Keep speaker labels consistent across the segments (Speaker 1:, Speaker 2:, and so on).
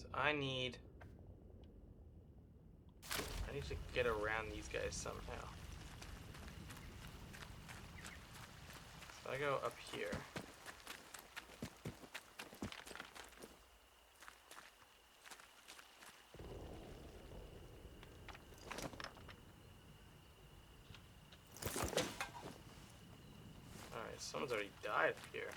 Speaker 1: So I need to get around these guys somehow. So I go up here. Alright, someone's already died up here.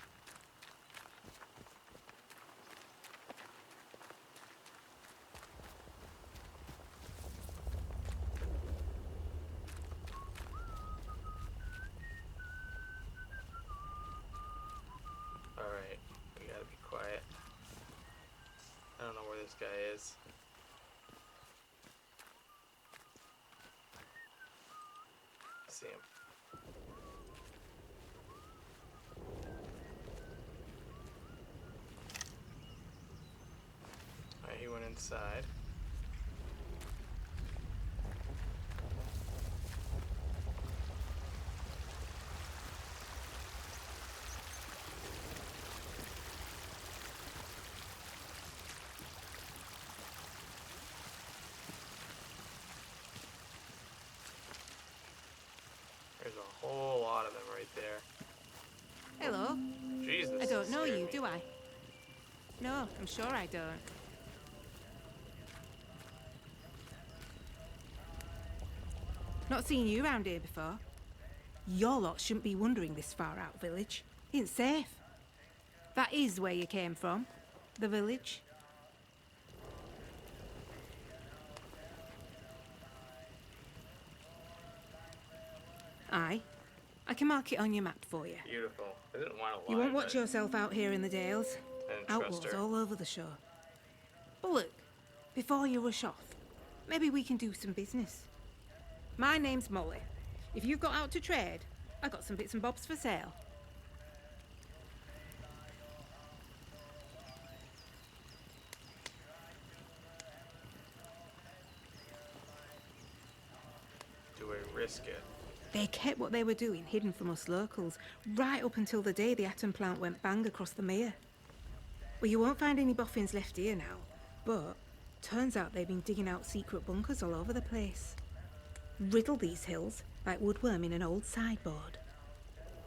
Speaker 1: Alright, we gotta be quiet. I don't know where this guy is. See him. Alright, he went inside. There's a whole lot of them right there.
Speaker 2: Hello.
Speaker 1: Jesus.
Speaker 2: I don't know you,
Speaker 1: me.
Speaker 2: do I? No, I'm sure I don't. Not seen you around here before. Your lot shouldn't be wandering this far out village. It's safe. That is where you came from. The village. Aye. I can mark it on your map for you.
Speaker 1: Beautiful. I didn't want to lie.
Speaker 2: You won't watch yourself out here in the Dales.
Speaker 1: I didn't trust
Speaker 2: Outlaws
Speaker 1: her.
Speaker 2: all over the shore. But look, before you rush off, maybe we can do some business. My name's Molly. If you've got out to trade, I got some bits and bobs for sale.
Speaker 1: Do I risk it?
Speaker 2: They kept what they were doing hidden from us locals, right up until the day the atom plant went bang across the mere. Well, you won't find any boffins left here now, but turns out they've been digging out secret bunkers all over the place. Riddle these hills like woodworm in an old sideboard.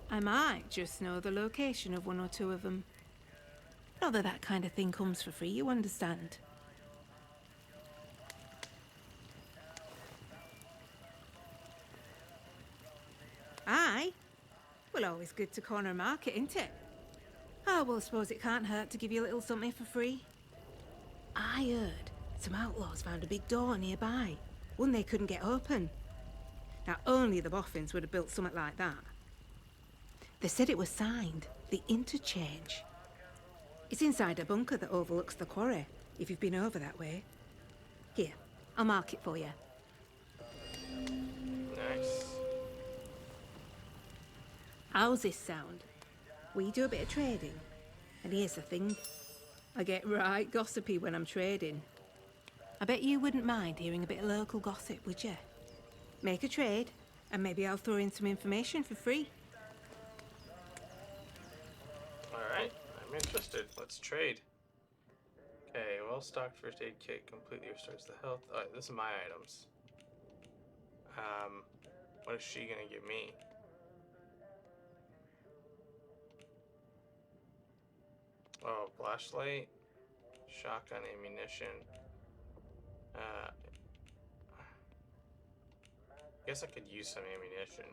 Speaker 2: I might just know the location of one or two of them. Not that that kind of thing comes for free, you understand. Aye. Well, always good to corner a market, isn't it? Oh, well, I suppose it can't hurt to give you a little something for free. I heard some outlaws found a big door nearby, one they couldn't get open. Now, only the boffins would have built something like that. They said it was signed, the interchange. It's inside a bunker that overlooks the quarry, if you've been over that way. Here, I'll mark it for you.
Speaker 1: Nice.
Speaker 2: How's this sound? We do a bit of trading. And here's the thing. I get right gossipy when I'm trading. I bet you wouldn't mind hearing a bit of local gossip, would you? Make a trade, and maybe I'll throw in some information for free.
Speaker 1: Alright, I'm interested. Let's trade. Okay, well-stocked first aid kit completely restores the health. Alright, this is my items. What is she gonna give me? Oh, flashlight, shotgun ammunition. Guess I could use some ammunition.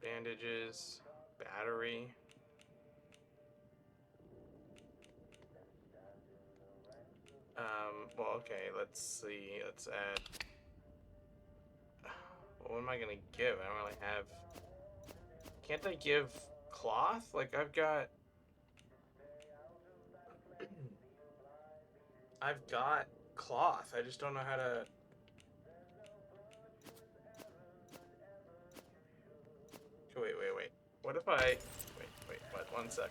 Speaker 1: Bandages, battery. Well, okay, let's see. Let's add. What am I gonna give? I don't really have. Can't I give cloth? Like, I've got. I've got cloth. I just don't know how to. Wait. What if I. Wait, what? One sec.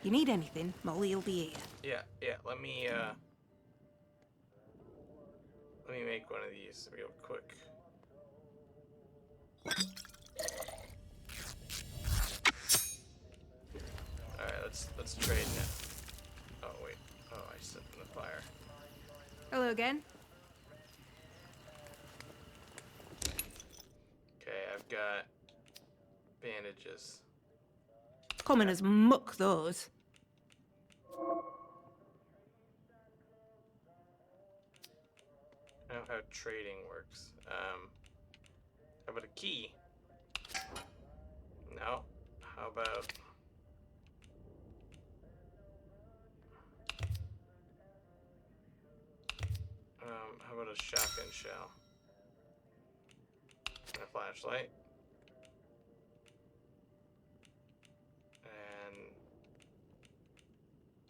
Speaker 2: You need anything, Molly will be here.
Speaker 1: Yeah, let me, Let me make one of these real quick. Alright, let's trade now. Oh wait. Oh, I set in the fire.
Speaker 2: Hello again.
Speaker 1: Okay, I've got bandages.
Speaker 2: Common as muck, those.
Speaker 1: I don't know how trading works. How about a key? No. How about... how about a shotgun shell? And a flashlight? And...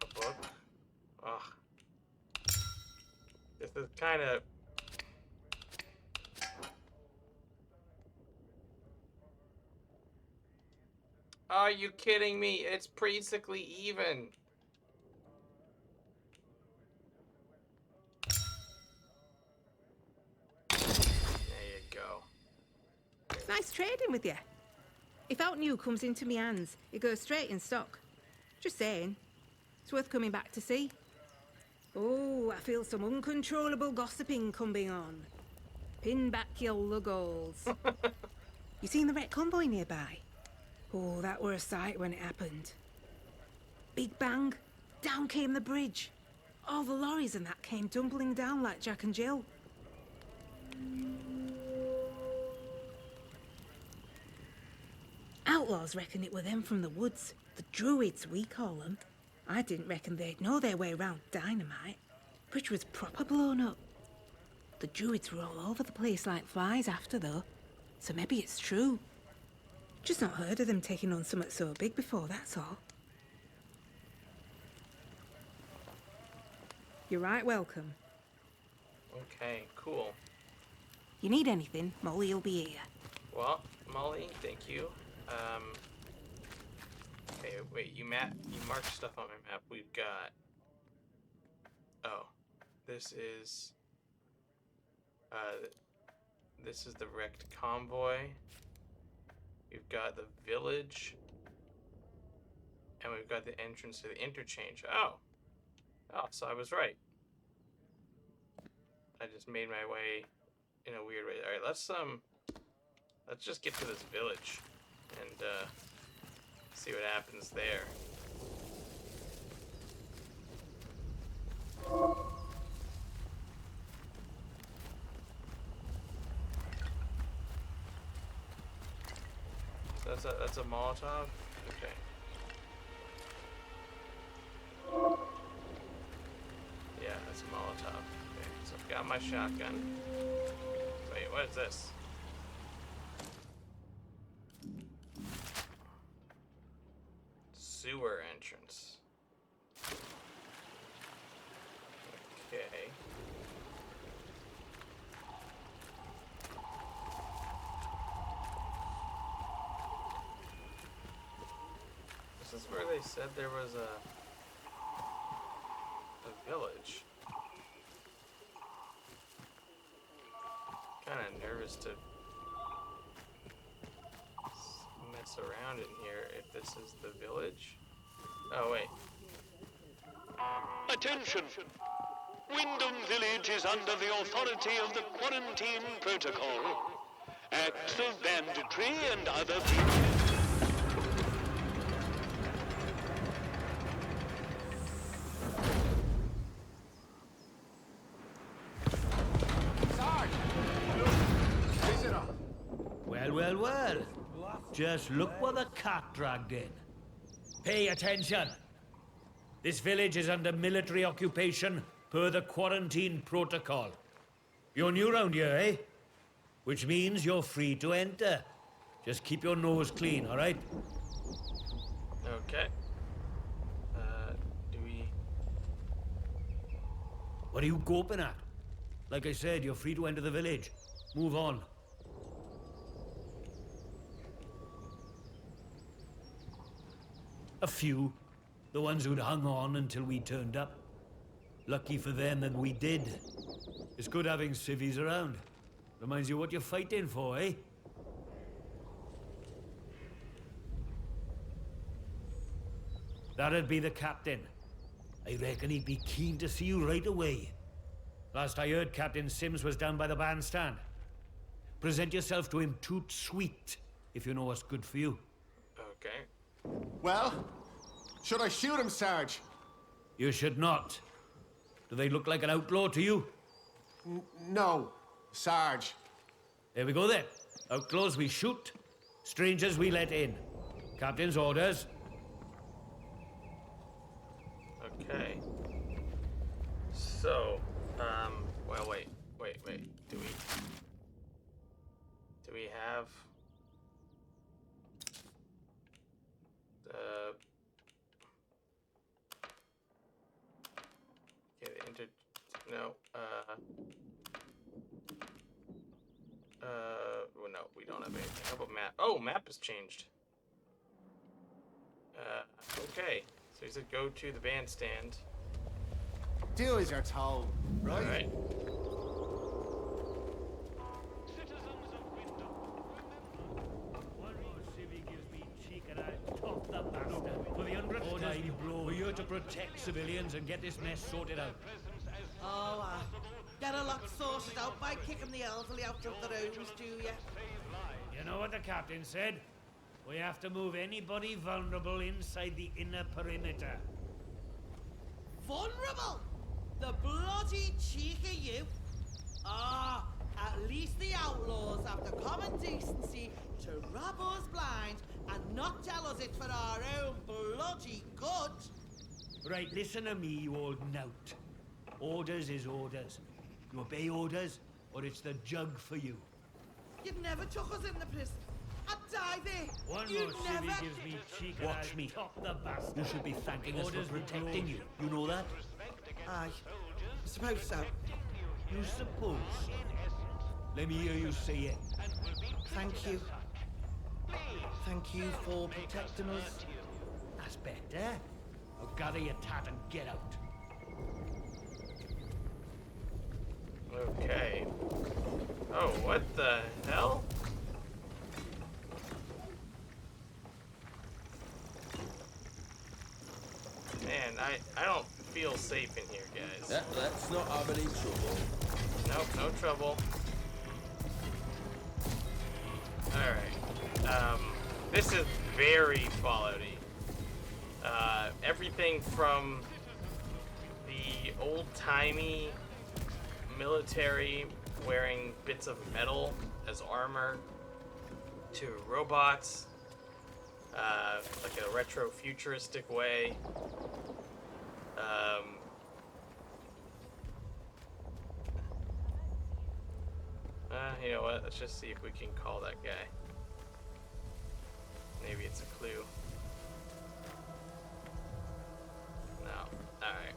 Speaker 1: a book? Ugh. This is kind of... Are you kidding me? It's basically even. There you go.
Speaker 2: Nice trading with you. If out new comes into me hands, it goes straight in stock. Just saying. It's worth coming back to see. Oh, I feel some uncontrollable gossiping coming on. Pin back your luggles. You seen the wreck convoy nearby? Oh, that were a sight when it happened. Big bang, down came the bridge. All the lorries and that came tumbling down like Jack and Jill. Outlaws reckon it were them from the woods. The druids, we call them. I didn't reckon they'd know their way round dynamite. Bridge was proper blown up. The druids were all over the place like flies after, though. So maybe it's true. Just not heard of them taking on something so big before, that's all. You're right welcome.
Speaker 1: Okay, cool.
Speaker 2: You need anything, Molly'll be here.
Speaker 1: Well, Molly, thank you. Okay, wait, you marked stuff on my map. We've got... Oh, this is the wrecked convoy. We've got the village. And we've got the entrance to the interchange. Oh, so I was right. I just made my way in a weird way. All right, let's just get to this village and see what happens there. So that's a Molotov? Okay. Yeah, that's a Molotov. Okay, so I've got my shotgun. Wait, what is this? Sewer entrance. Okay. This is where they said there was a village. Kind of nervous to mess around in here if this is the village. Oh wait.
Speaker 3: Attention! Wyndham Village is under the authority of the Quarantine Protocol. Acts of banditry and other people.
Speaker 4: Well. Just look what the cat dragged in. Pay attention. This village is under military occupation per the Quarantine Protocol. You're new round here, eh? Which means you're free to enter. Just keep your nose clean, all right?
Speaker 1: Okay. Do we...
Speaker 4: What are you gawping at? Like I said, you're free to enter the village. Move on. A few. The ones who'd hung on until we turned up. Lucky for them that we did. It's good having civvies around. Reminds you what you're fighting for, eh? That'd be the captain. I reckon he'd be keen to see you right away. Last I heard, Captain Sims was down by the bandstand. Present yourself to him toot sweet, if you know what's good for you.
Speaker 1: Okay.
Speaker 5: Well, should I shoot him, Sarge?
Speaker 4: You should not. Do they look like an outlaw to you?
Speaker 5: No, Sarge.
Speaker 4: There we go then. Outlaws we shoot, strangers we let in. Captain's orders.
Speaker 1: Okay. So, well, wait. Do we have the no, well, no, we don't have anything. How about map? Oh, map has changed. Okay. So he said go to the bandstand.
Speaker 5: Do as you're told, right?
Speaker 1: Alright.
Speaker 3: Citizens of Wyndham,
Speaker 4: One more civvy gives me cheek and I top the bastard. For the 100th time, we're here to protect civilians and get this mess sorted out.
Speaker 6: Oh, get a lot sorted out by kicking the elderly out of the rooms, do you?
Speaker 4: You know what the captain said? We have to move anybody vulnerable inside the inner perimeter.
Speaker 6: Vulnerable? The bloody cheek of you! Ah, at least the outlaws have the common decency to rob us blind and not tell us it's for our own bloody good.
Speaker 4: Right, listen to me, you old knout. Orders is orders. You obey orders, or it's the jug for you.
Speaker 6: You never took us in the prison. I'd die there.
Speaker 4: One
Speaker 6: you
Speaker 4: more civvy
Speaker 6: never...
Speaker 4: gives me cheek and
Speaker 7: Watch
Speaker 4: I'll
Speaker 7: me.
Speaker 4: top the bastard.
Speaker 7: You should be thanking us for
Speaker 4: Orders
Speaker 7: protecting
Speaker 4: be
Speaker 7: you. You know that?
Speaker 6: Aye, I suppose so.
Speaker 4: You suppose so. Let me hear you say it.
Speaker 6: Thank you. Thank you for protecting us.
Speaker 4: That's better. Now gather your tat and get out.
Speaker 1: Okay. Oh, what the hell? Man, I don't feel safe in here, guys.
Speaker 7: Let's not have any trouble.
Speaker 1: Nope, no trouble. Alright. This is very Fallout-y. Everything from the old-timey military wearing bits of metal as armor to robots, like in a retro-futuristic way. You know what? Let's just see if we can call that guy. Maybe it's a clue. No. Alright.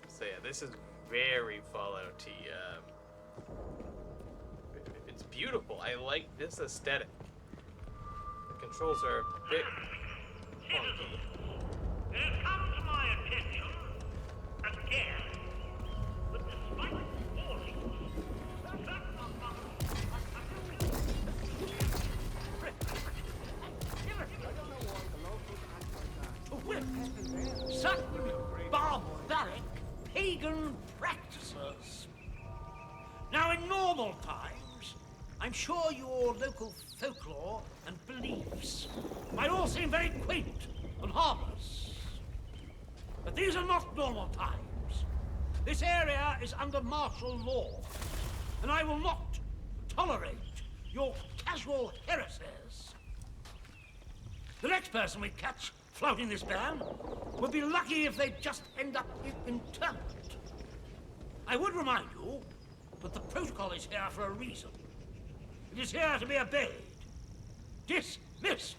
Speaker 1: So yeah, this is very Fallout-y. It's beautiful. I like this aesthetic. The controls are a bit funky.
Speaker 8: It has come to my attention again that despite warnings,
Speaker 9: such barbaric pagan practices. Now, in normal times, I'm sure your local folklore and beliefs might all seem very quaint and harmless. But these are not normal times. This area is under martial law, and I will not tolerate your casual heresies. The next person we catch flouting this ban would be lucky if they just end up internment. I would remind you that the protocol is here for a reason. It is here to be obeyed. Dismissed.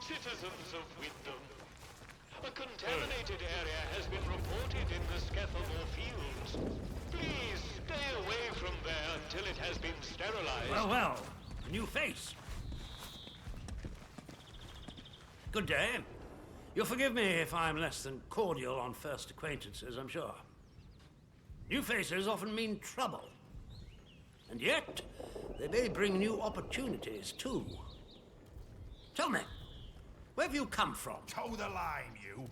Speaker 3: Citizens of Wyndham, a contaminated area has been reported in the Skethamore fields. Please stay away from there until it has been sterilized.
Speaker 9: Well, well, a new face. Good day. You'll forgive me if I'm less than cordial on first acquaintances, I'm sure. New faces often mean trouble. And yet, they may bring new opportunities, too. Tell me, where have you come from?
Speaker 10: Toe the line, you.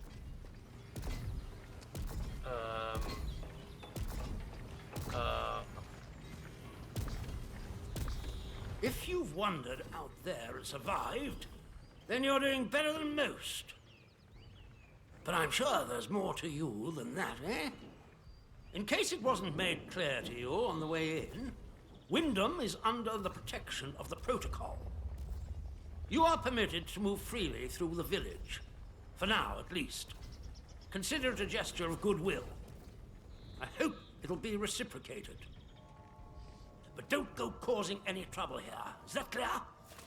Speaker 9: If you've wandered out there and survived, then you're doing better than most. But I'm sure there's more to you than that, eh? In case it wasn't made clear to you on the way in, Wyndham is under the protection of the protocol. You are permitted to move freely through the village. For now, at least. Consider it a gesture of goodwill. I hope it'll be reciprocated. But don't go causing any trouble here. Is that clear?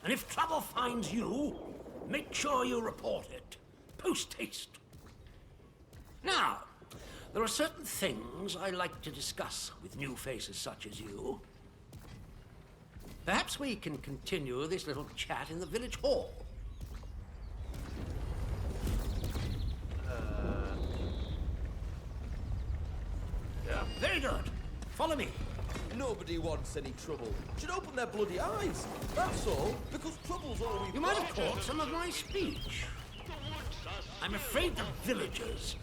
Speaker 9: And if trouble finds you, make sure you report it. Post haste. Now, there are certain things I like to discuss with new faces such as you. Perhaps we can continue this little chat in the village hall.
Speaker 1: Yeah.
Speaker 9: Very good. Follow me.
Speaker 7: Nobody wants any trouble. Should open their bloody eyes. That's all. Because trouble's all we've
Speaker 9: You might
Speaker 7: got.
Speaker 9: have caught some of my speech. I'm afraid the villagers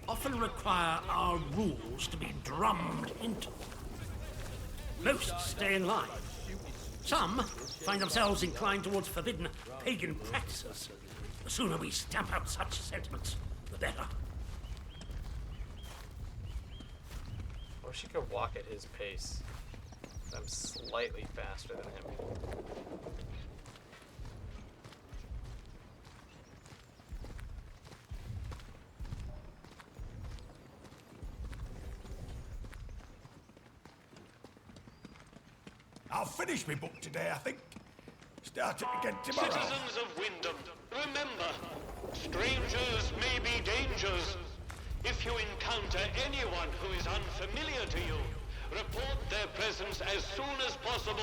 Speaker 9: often require our rules to be drummed into them. Most stay in line. Some find themselves inclined towards forbidden pagan practices. The sooner we stamp out such sentiments, the better.
Speaker 1: I wish he could walk at his pace. I'm slightly faster than him.
Speaker 10: I'll finish my book today, I think. Start it again tomorrow.
Speaker 3: Citizens of Wyndham, remember, strangers may be dangers. If you encounter anyone who is unfamiliar to you, report their presence as soon as possible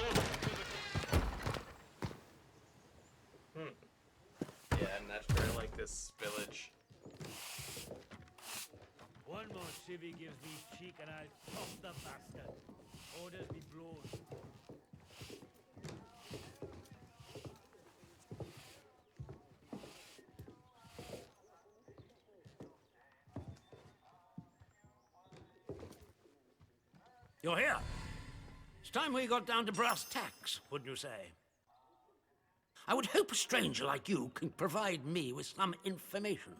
Speaker 1: Yeah, naturally, I like this village.
Speaker 4: One more civvy gives me cheek and I'll toss the bastard. Orders be blown.
Speaker 9: You're here. It's time we got down to brass tacks, wouldn't you say? I would hope a stranger like you can provide me with some information.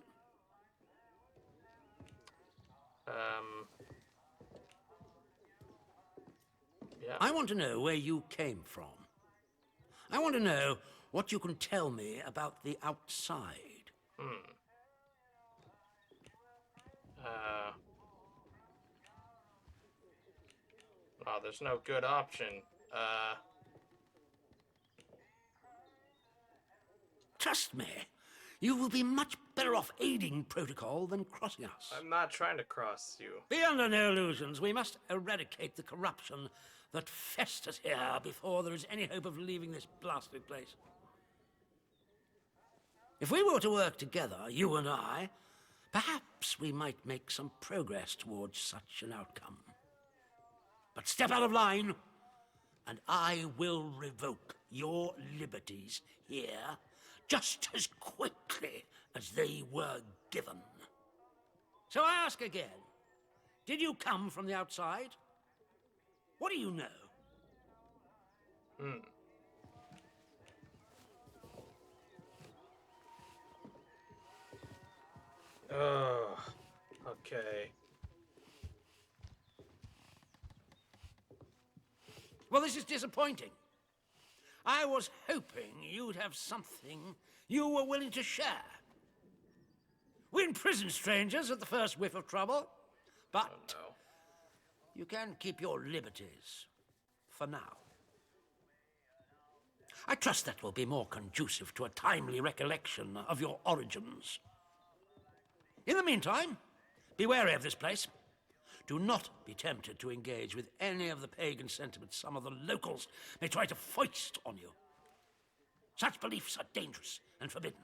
Speaker 1: Yeah.
Speaker 9: I want to know where you came from. I want to know what you can tell me about the outside.
Speaker 1: Oh, there's no good option.
Speaker 9: Trust me, you will be much better off aiding protocol than crossing us.
Speaker 1: I'm not trying to cross you.
Speaker 9: Be under no illusions. We must eradicate the corruption that festers here before there is any hope of leaving this blasted place. If we were to work together, you and I, perhaps we might make some progress towards such an outcome. But step out of line, and I will revoke your liberties here just as quickly as they were given. So I ask again, did you come from the outside? What do you know?
Speaker 1: Oh, okay.
Speaker 9: Well, this is disappointing. I was hoping you'd have something you were willing to share. We imprison strangers at the first whiff of trouble, but
Speaker 1: Oh, no.
Speaker 9: you can keep your liberties for now. I trust that will be more conducive to a timely recollection of your origins. In the meantime, be wary of this place. Do not be tempted to engage with any of the pagan sentiments some of the locals may try to foist on you. Such beliefs are dangerous and forbidden.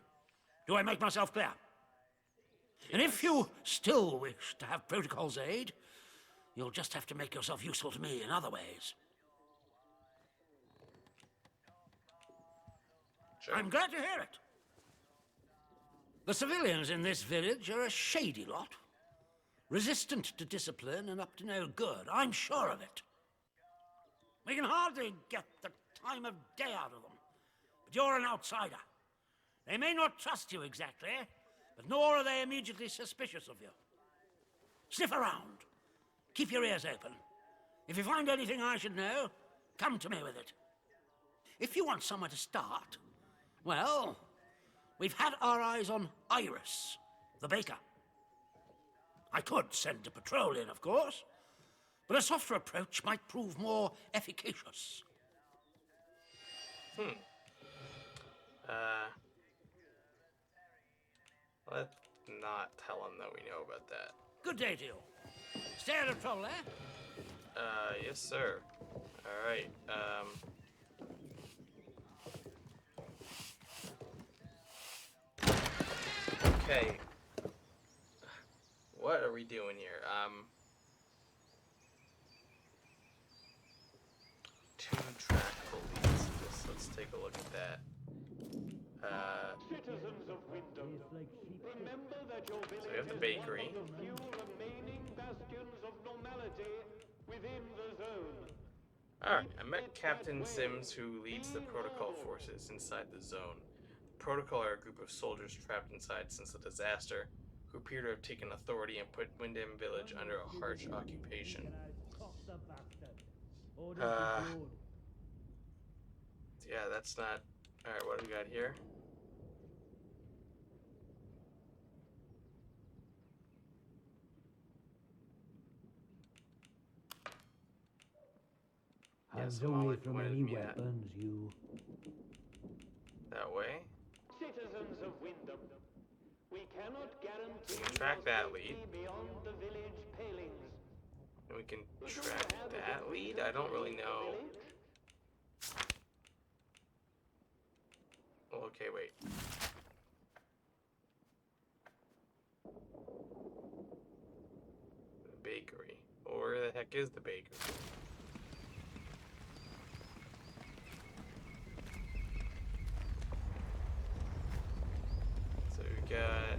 Speaker 9: Do I make myself clear? And if you still wish to have protocol's aid, you'll just have to make yourself useful to me in other ways.
Speaker 1: Sure.
Speaker 9: I'm glad to hear it. The civilians in this village are a shady lot. Resistant to discipline and up to no good, I'm sure of it. We can hardly get the time of day out of them. But you're an outsider. They may not trust you exactly, but nor are they immediately suspicious of you. Sniff around. Keep your ears open. If you find anything I should know, come to me with it. If you want somewhere to start, well, we've had our eyes on Iris, the baker. I could send a patrol in, of course, but a softer approach might prove more efficacious.
Speaker 1: Let's not tell him that we know about that.
Speaker 9: Good day to you. Stay out of trouble, eh?
Speaker 1: Yes, sir. Alright, Okay. What are we doing here? Two trackable leads. Let's take a look at that.
Speaker 3: Citizens of Wyndham, remember that your village
Speaker 1: So we have the bakery.
Speaker 3: is one of the few remaining bastions of normality within the zone.
Speaker 1: Alright, I met Captain Sims, who leads the protocol forces inside the zone. The protocol are a group of soldiers trapped inside since the disaster, who appear to have taken authority and put Wyndham Village under a harsh occupation. Yeah, that's not... Alright, what do we got here?
Speaker 4: Hands
Speaker 1: Molly
Speaker 4: away from
Speaker 1: pointed
Speaker 4: any
Speaker 1: me at
Speaker 4: weapons, you.
Speaker 1: that way.
Speaker 3: Citizens of Wyndham, we cannot guarantee
Speaker 1: Track that lead.
Speaker 3: safety beyond the village palings.
Speaker 1: And we can track that lead? I don't really know. Well, okay, wait. The bakery. Well, where the heck is the bakery? So we got...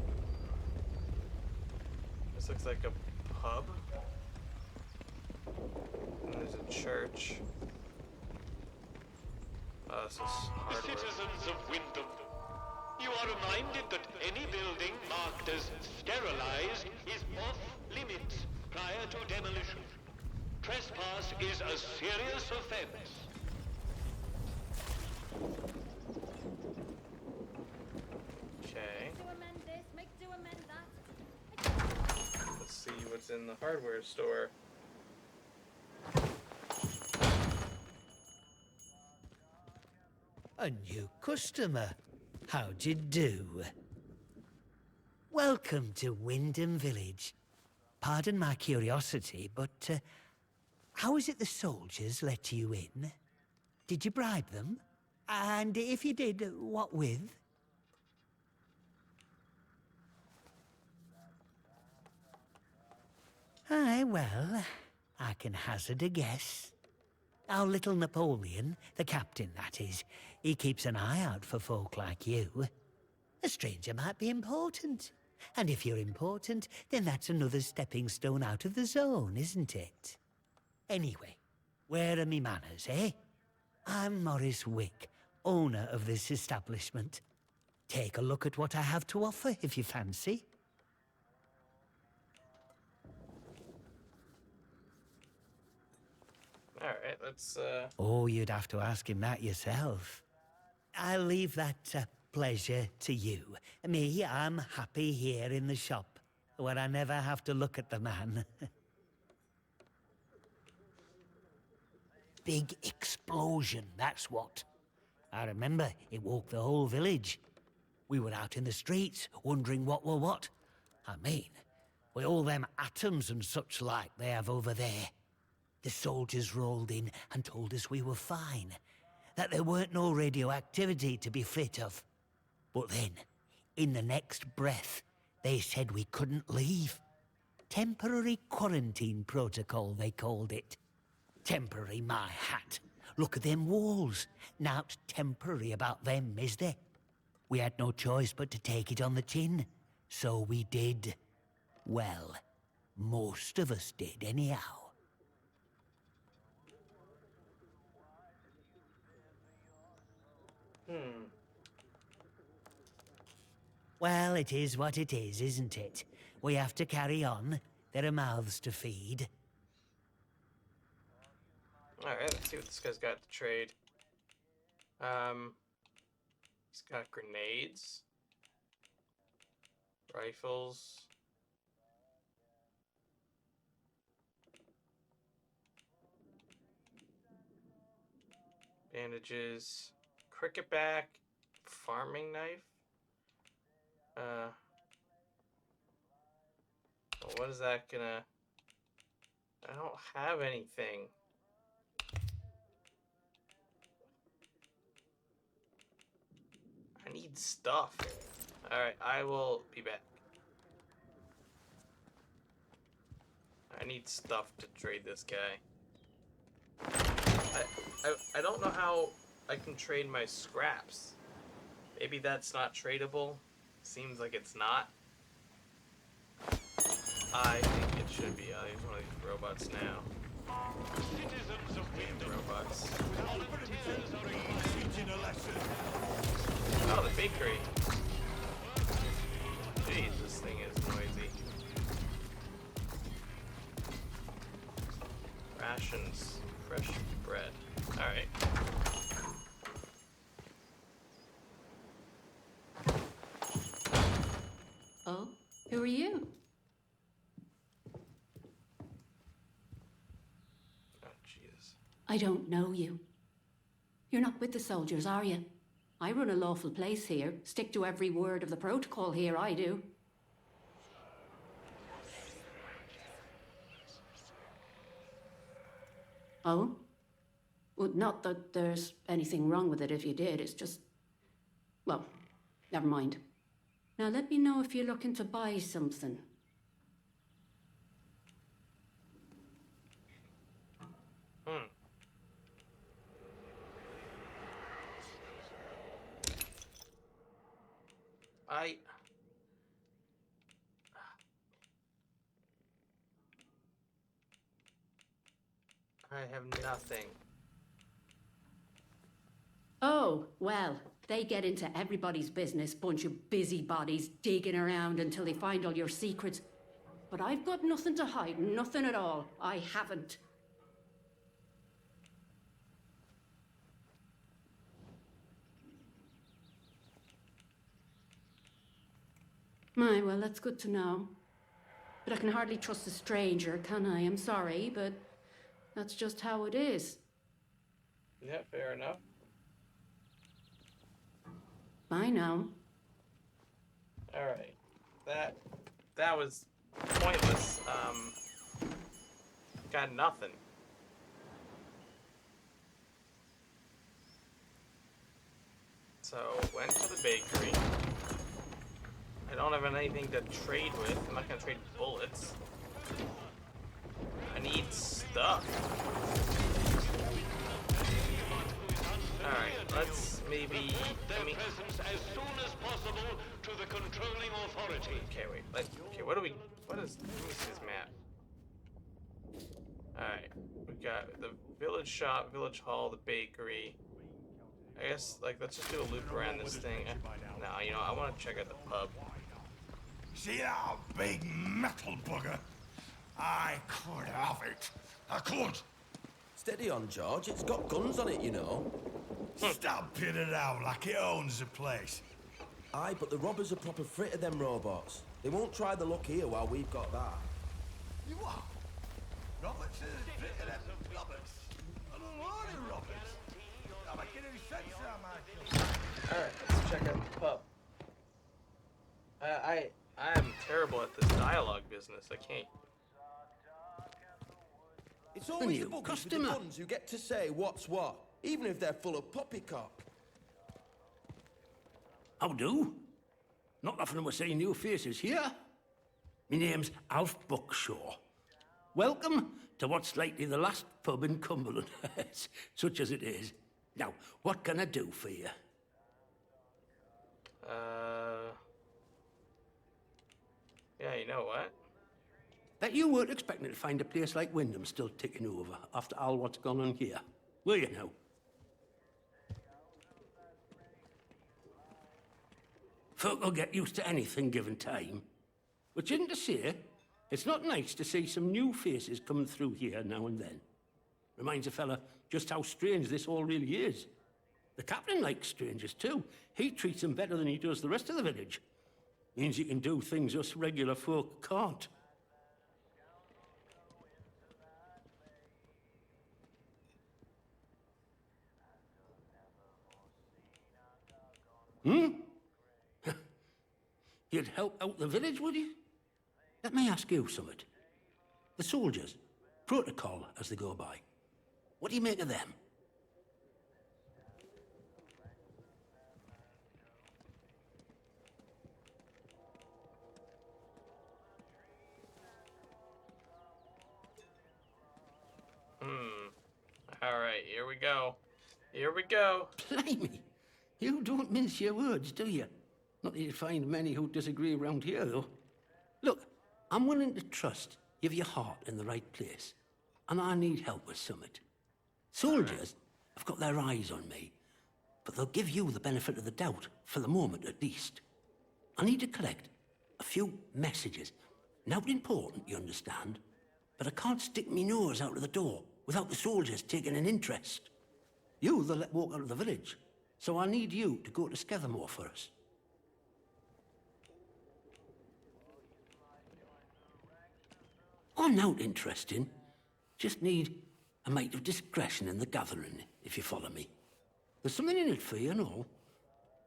Speaker 1: This looks like a pub. And there's a church. This is hardware.
Speaker 3: Citizens of Wyndham, you are reminded that any building marked as sterilized is off limits prior to demolition. Trespass is a serious offense.
Speaker 1: Okay.
Speaker 11: Do amend this, make do amend that.
Speaker 1: Let's see what's in the hardware store.
Speaker 12: A new customer. How'd you do? Welcome to Wyndham Village. Pardon my curiosity, but how is it the soldiers let you in? Did you bribe them? And if you did, what with? Aye, well, I can hazard a guess. Our little Napoleon, the captain that is, he keeps an eye out for folk like you. A stranger might be important. And if you're important, then that's another stepping stone out of the zone, isn't it? Anyway, where are me manners, eh? I'm Morris Wick, owner of this establishment. Take a look at what I have to offer if you fancy.
Speaker 1: Alright, let's,
Speaker 12: Oh, you'd have to ask him that yourself. I'll leave that pleasure to you. Me, I'm happy here in the shop, where I never have to look at the man. Big explosion, that's what. I remember it woke the whole village. We were out in the streets, wondering what were what. I mean, with all them atoms and such like they have over there. The soldiers rolled in and told us we were fine, that there weren't no radioactivity to be frit of. But then, In the next breath, they said we couldn't leave. Temporary quarantine protocol, they called it. Temporary, my hat. Look at them walls. Nowt temporary about them, is there? We had no choice but to take it on the chin. So we did. Well, most of us did, anyhow. Well, it is what it is, isn't it? We have to carry on. There are mouths to feed.
Speaker 1: Alright, let's see what this guy's got to trade. He's got grenades, rifles, bandages, cricket bat, farming knife. Well, what is that gonna... I don't have anything. I need stuff. Alright, I will be back. I need stuff to trade this guy. I don't know how I can trade my scraps. Maybe that's not tradable. Seems like it's not. I think it should be. I'll use one of these robots now.
Speaker 3: Citizens of Wyndham,
Speaker 1: Robots.
Speaker 3: volunteers are
Speaker 10: Teaching a lesson.
Speaker 1: Oh, the bakery. Jeez, this thing is noisy. Rations. Fresh bread. Alright.
Speaker 13: Oh, who are you?
Speaker 1: Oh, Jesus.
Speaker 13: I don't know you. You're not with the soldiers, are you? I run a lawful place here. Stick to every word of the protocol here, I do. Oh? Well, not that there's anything wrong with it if you did, it's just... Well, never mind. Now let me know if you're looking to buy something.
Speaker 1: I have nothing.
Speaker 13: Oh, well, they get into everybody's business, bunch of busybodies digging around until they find all your secrets. But I've got nothing to hide, nothing at all. I haven't. My, well, that's good to know. But I can hardly trust a stranger, can I? I'm sorry, but that's just how it is.
Speaker 1: Yeah, fair enough.
Speaker 13: Bye now.
Speaker 1: Alright. That was pointless. Got nothing. So, went to the bakery. I don't have anything to trade with. I'm not gonna trade bullets. I need stuff. Alright, let's maybe...
Speaker 3: their presence as soon as possible to the controlling authority.
Speaker 1: Okay, wait. Okay, what is... Let me see this map. Alright, we got the village shop, village hall, the bakery. I guess, like, let's just do a loop around this thing. No, you know, I want to check out the pub.
Speaker 10: See that big metal bugger? I could have it. I could.
Speaker 7: Steady on, George. It's got guns on it, you know.
Speaker 10: Stop pitting it out like it owns the place.
Speaker 7: Aye, but the robbers are proper frit of them robots. They won't try the luck here while we've got that.
Speaker 10: You what? Roberts is fitted them Roberts. A lot of Roberts. I'm making any sense now, Michael.
Speaker 1: Alright, let's check out the pub. I am terrible at this dialogue business. I can't.
Speaker 7: It's always
Speaker 9: new
Speaker 7: the buggies with the
Speaker 9: customer.
Speaker 7: guns who get to say what's what, even if they're full of poppycock.
Speaker 9: How do?
Speaker 10: Not often we're seeing new faces here. My name's Alf Buckshaw. Welcome to what's likely the last pub in Cumberland, such as it is. Now, what can I do for you?
Speaker 1: Yeah, you know what?
Speaker 10: Bet you weren't expecting to find a place like Wyndham still ticking over after all what's gone on here, were you now? Folk will get used to anything given time. Which isn't to say, it's not nice to see some new faces coming through here now and then. Reminds a fella just how strange this all really is. The captain likes strangers too. He treats them better than he does the rest of the village. Means he can do things us regular folk can't. Hmm? You'd help out the village, would you? Let me ask you something. The soldiers, protocol as they go by, what do you make of them?
Speaker 1: Alright, here we go. Here we go.
Speaker 10: Blimey, you don't mince your words, do you? Not that you'd find many who disagree around here, though. Look, I'm willing to trust you've your heart in the right place, and I need help with something. Soldiers have got their eyes on me, but they'll give you the benefit of the doubt, for the moment at least. I need to collect a few messages. Not important, you understand, but I can't stick me nose out of the door without the soldiers taking an interest. You they'll let walk out of the village, so I need you to go to Skethermore for us. I'm not interesting. Just need a mite of discretion in the gathering, if you follow me. There's something in it for you and all.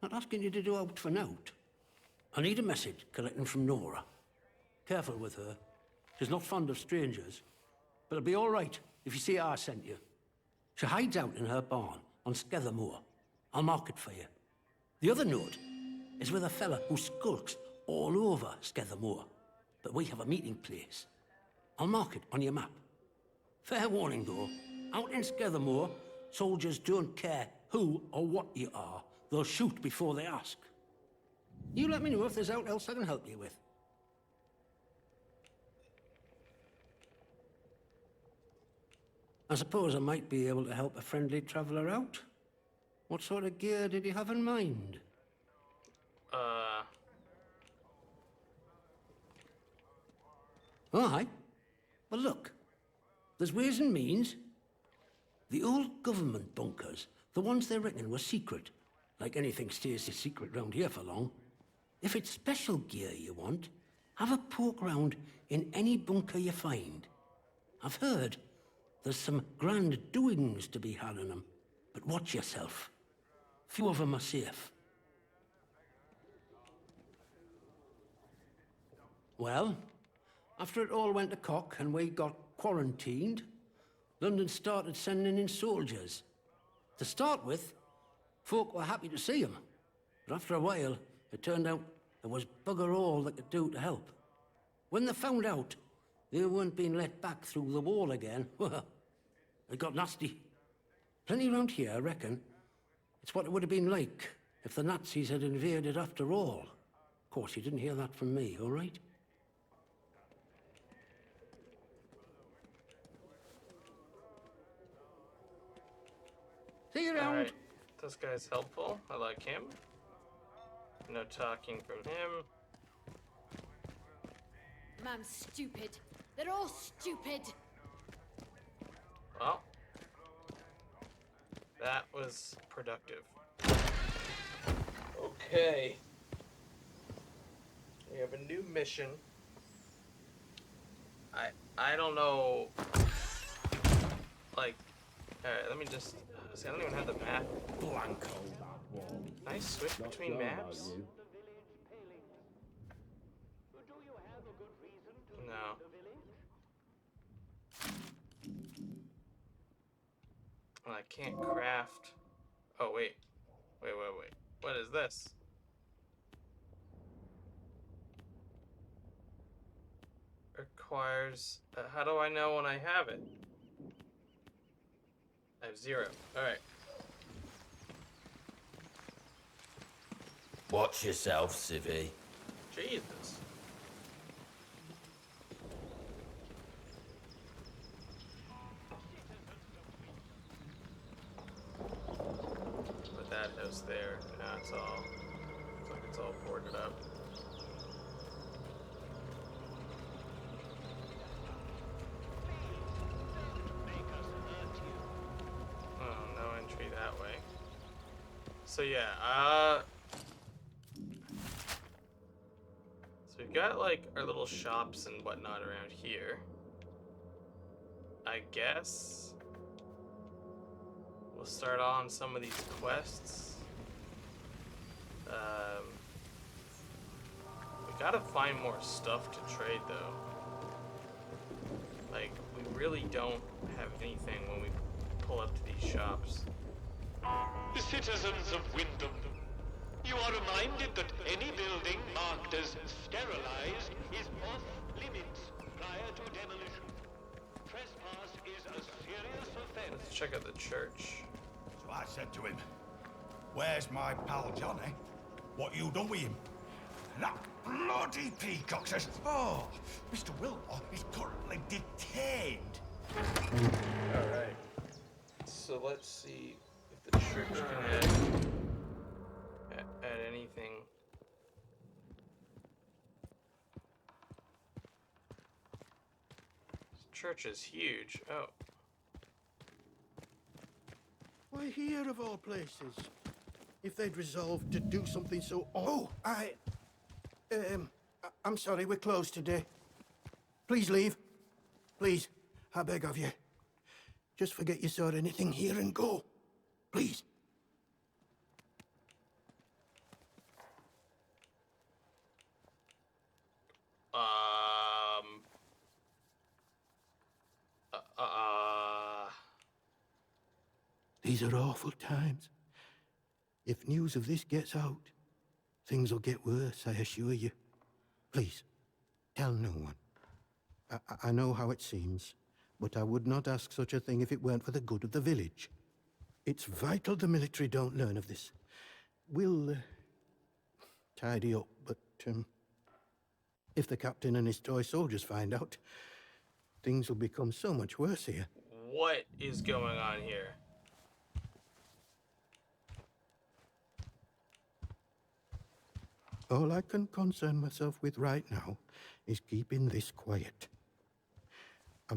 Speaker 10: Not asking you to do out for nought. I need a message collecting from Nora. Careful with her. She's not fond of strangers. But it'll be all right if you see I sent you. She hides out in her barn on Skethermore. I'll mark it for you. The other note is with a fella who skulks all over Skethermore. But we have a meeting place. I'll mark it on your map. Fair warning, though. Out in Skethermore, soldiers don't care who or what you are. They'll shoot before they ask. You let me know if there's aught else I can help you with. I suppose I might be able to help a friendly traveller out. What sort of gear did you have in mind? Aye. Well, look. There's ways and means. The old government bunkers, the ones they reckon were secret. Like anything stays a secret round here for long. If it's special gear you want, have a poke round in any bunker you find. I've heard there's some grand doings to be had in them, but watch yourself. Few of them are safe. Well, after it all went to cock and we got quarantined, London started sending in soldiers. To start with, folk were happy to see them, but after a while, it turned out there was bugger all they could do to help. When they found out they weren't being let back through the wall again, well, it got nasty. Plenty round here, I reckon. It's what it would have been like if the Nazis had invaded after all. Of course, you didn't hear that from me, all right? See you around.
Speaker 1: Alright, this guy's helpful. I like him. No talking from him.
Speaker 11: Man's stupid. They're all stupid.
Speaker 1: Well, that was productive. Okay. We have a new mission. I don't know. Like, alright, let me just see. I don't even have the map.
Speaker 10: Blanco.
Speaker 1: Can I switch between maps? No. Well, I can't craft. Oh, wait. Wait. What is this? requires... how do I know when I have it? I have 0. Alright.
Speaker 7: Watch yourself, Civvy.
Speaker 1: Jesus. Put that house there. Now it's all... looks like it's all boarded up. Oh, no entry that way. So yeah, so we've got like our little shops and whatnot around here. I guess we'll start on some of these quests. We gotta find more stuff to trade though. Like, we really don't have anything when we pull up to these shops.
Speaker 3: Citizens of Wyndham, you are reminded that any building marked as sterilized is off limits prior to demolition. Trespass is a serious offense.
Speaker 1: Let's check out the church.
Speaker 14: So I said to him, "Where's my pal Johnny? What you done with him?" And that bloody peacock says, "Oh, Mr. Wilmore is currently detained."
Speaker 1: Alright. So let's see if the church can add anything. This church is huge. Oh.
Speaker 15: Why here of all places? If they'd resolved to do something so... Oh, I'm sorry, we're closed today. Please leave. Please, I beg of you. Just forget you saw anything here and go. Please. These are awful times. If news of this gets out, things will get worse, I assure you. Please, tell no one. I know how it seems, but I would not ask such a thing if it weren't for the good of the village. It's vital the military don't learn of this. We'll tidy up, but if the captain and his toy soldiers find out, things will become so much worse here.
Speaker 1: What is going on here?
Speaker 15: All I can concern myself with right now is keeping this quiet. I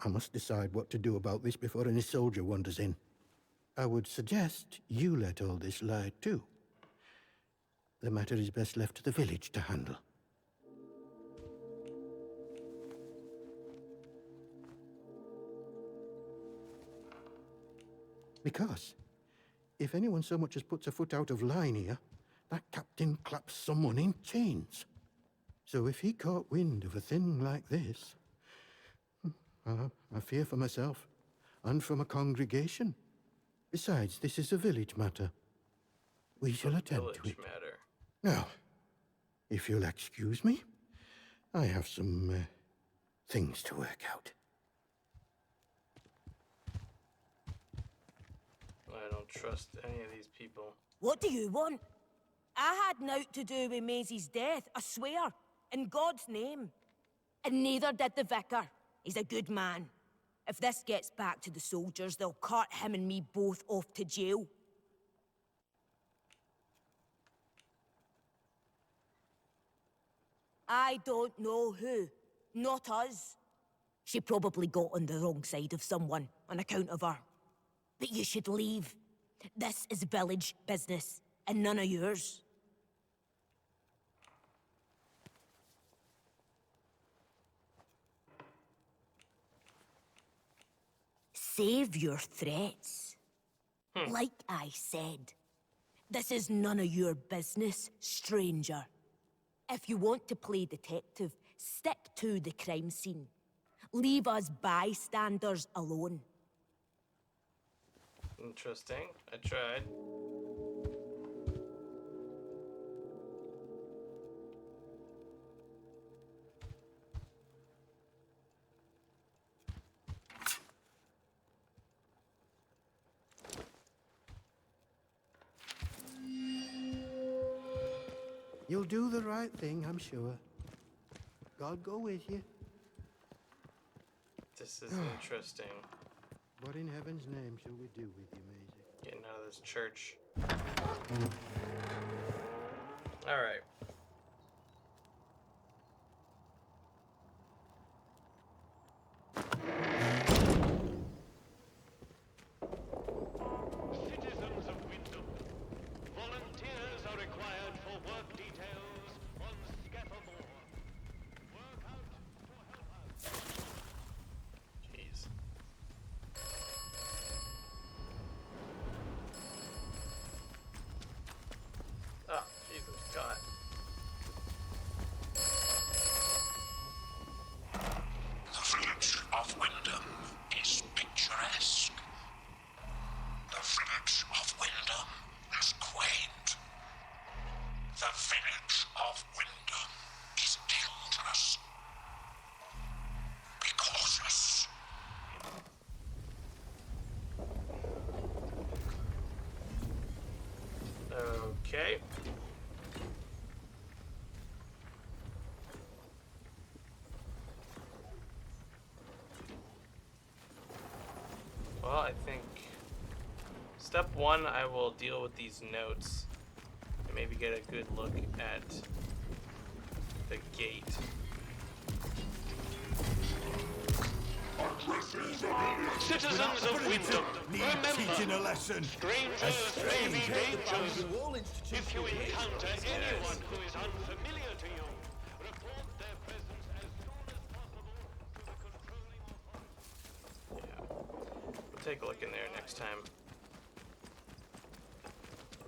Speaker 15: must decide what to do about this before any soldier wanders in. I would suggest you let all this lie too. The matter is best left to the village to handle. Because if anyone so much as puts a foot out of line here, that captain claps someone in chains. So if he caught wind of a thing like this, I fear for myself and for my congregation. Besides, this is a village matter. We shall attend to it.
Speaker 1: Matter.
Speaker 15: Now, if you'll excuse me, I have some things to work out.
Speaker 1: I don't trust any of these people.
Speaker 16: What do you want? I had naught to do with Maisie's death, I swear, in God's name. And neither did the vicar. He's a good man. If this gets back to the soldiers, they'll cart him and me both off to jail. I don't know who. Not us. She probably got on the wrong side of someone on account of her. But you should leave. This is village business, and none of yours. Save your threats. Like I said, this is none of your business, stranger. If you want to play detective, stick to the crime scene. Leave us bystanders alone.
Speaker 1: Interesting. I tried.
Speaker 15: You'll do the right thing, I'm sure. God go with you.
Speaker 1: This is interesting.
Speaker 15: What in heaven's name shall we do with you, Maisie?
Speaker 1: Getting out of this church. Alright.
Speaker 3: Citizens of Wyndham, volunteers are required for work details on Scaffold. Work out to help out.
Speaker 1: Jeez. Oh, Jesus God.
Speaker 14: The village of Wyndham is picturesque. The village of Wyndham is quaint. The village of Wyndham is dangerous. Be cautious.
Speaker 1: Okay. Well, I think step one, I will deal with these notes and maybe get a good look at the gate.
Speaker 3: Citizens of Wyndham,
Speaker 14: Teaching a
Speaker 3: remember,
Speaker 14: lesson.
Speaker 3: strangers may be dangerous.
Speaker 7: Wall Institute
Speaker 3: If you
Speaker 7: for Race.
Speaker 3: encounter anyone who is unfamiliar to you, report their presence as soon as possible to the controlling authority.
Speaker 1: Yeah. We'll take a look in there next time.